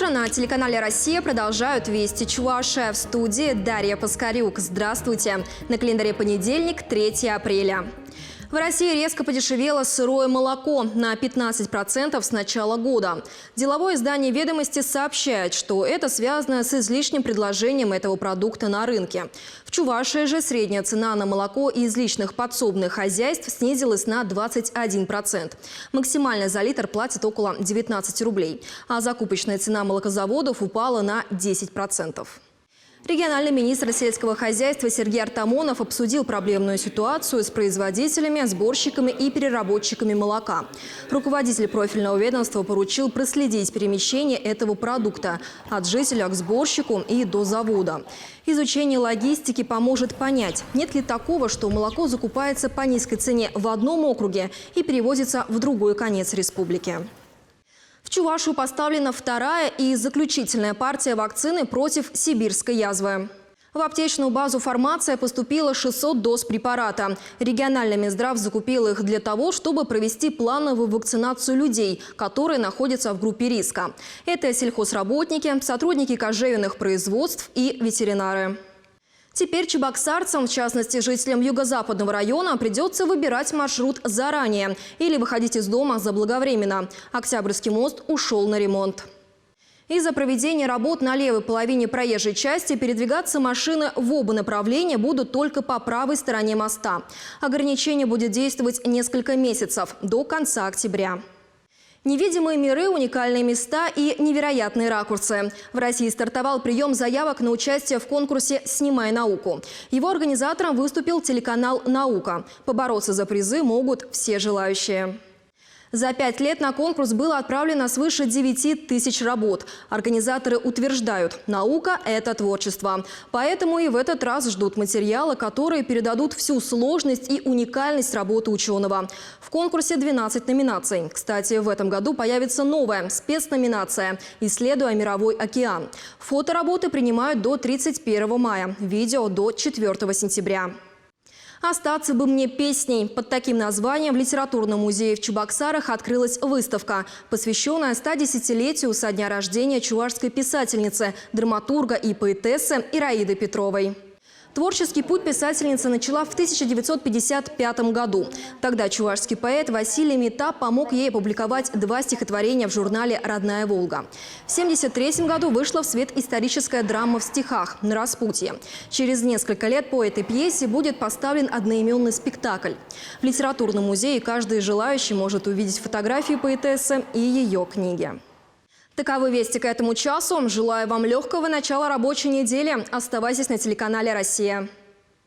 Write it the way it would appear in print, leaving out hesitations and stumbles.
утро. На телеканале «Россия» продолжают «Вести Чувашия». В студии Дарья Паскарюк. Здравствуйте. На календаре понедельник, 3 апреля. В России резко подешевело сырое молоко на 15% с начала года. Деловое издание «Ведомости» сообщает, что это связано с излишним предложением этого продукта на рынке. В Чувашии же средняя цена на молоко из личных подсобных хозяйств снизилась на 21%. Максимально за литр платят около 19 рублей, а закупочная цена молокозаводов упала на 10%. Региональный министр сельского хозяйства Сергей Артамонов обсудил проблемную ситуацию с производителями, сборщиками и переработчиками молока. Руководитель профильного ведомства поручил проследить перемещение этого продукта от жителя к сборщику и до завода. Изучение логистики поможет понять, нет ли такого, что молоко закупается по низкой цене в одном округе и перевозится в другой конец республики. В Чувашию поставлена вторая и заключительная партия вакцины против сибирской язвы. В аптечную базу «Фармация» поступило 600 доз препарата. Региональный Минздрав закупил их для того, чтобы провести плановую вакцинацию людей, которые находятся в группе риска. Это сельхозработники, сотрудники кожевенных производств и ветеринары. Теперь чебоксарцам, в частности жителям юго-западного района, придется выбирать маршрут заранее или выходить из дома заблаговременно. Октябрьский мост ушел на ремонт. Из-за проведения работ на левой половине проезжей части передвигаться машины в оба направления будут только по правой стороне моста. Ограничение будет действовать несколько месяцев, до конца октября. Невидимые миры, уникальные места и невероятные ракурсы. В России стартовал прием заявок на участие в конкурсе «Снимай науку». Его организатором выступил телеканал «Наука». Побороться за призы могут все желающие. За 5 лет на конкурс было отправлено свыше 9 тысяч работ. Организаторы утверждают, наука – это творчество. Поэтому и в этот раз ждут материалы, которые передадут всю сложность и уникальность работы ученого. В конкурсе 12 номинаций. Кстати, в этом году появится новая спецноминация «Исследуя мировой океан». Фотоработы принимают до 31 мая, видео до 4 сентября. «Остаться бы мне песней». Под таким названием в литературном музее в Чебоксарах открылась выставка, посвященная 110-летию со дня рождения чувашской писательницы, драматурга и поэтессы Ираиды Петровой. Творческий путь писательница начала в 1955 году. Тогда чувашский поэт Василий Мета помог ей опубликовать 2 стихотворения в журнале «Родная Волга». В 1973 году вышла в свет историческая драма в стихах «На распутье». Через несколько лет по этой пьесе будет поставлен одноименный спектакль. В литературном музее каждый желающий может увидеть фотографии поэтессы и ее книги. Таковы вести к этому часу. Желаю вам легкого начала рабочей недели. Оставайтесь на телеканале «Россия».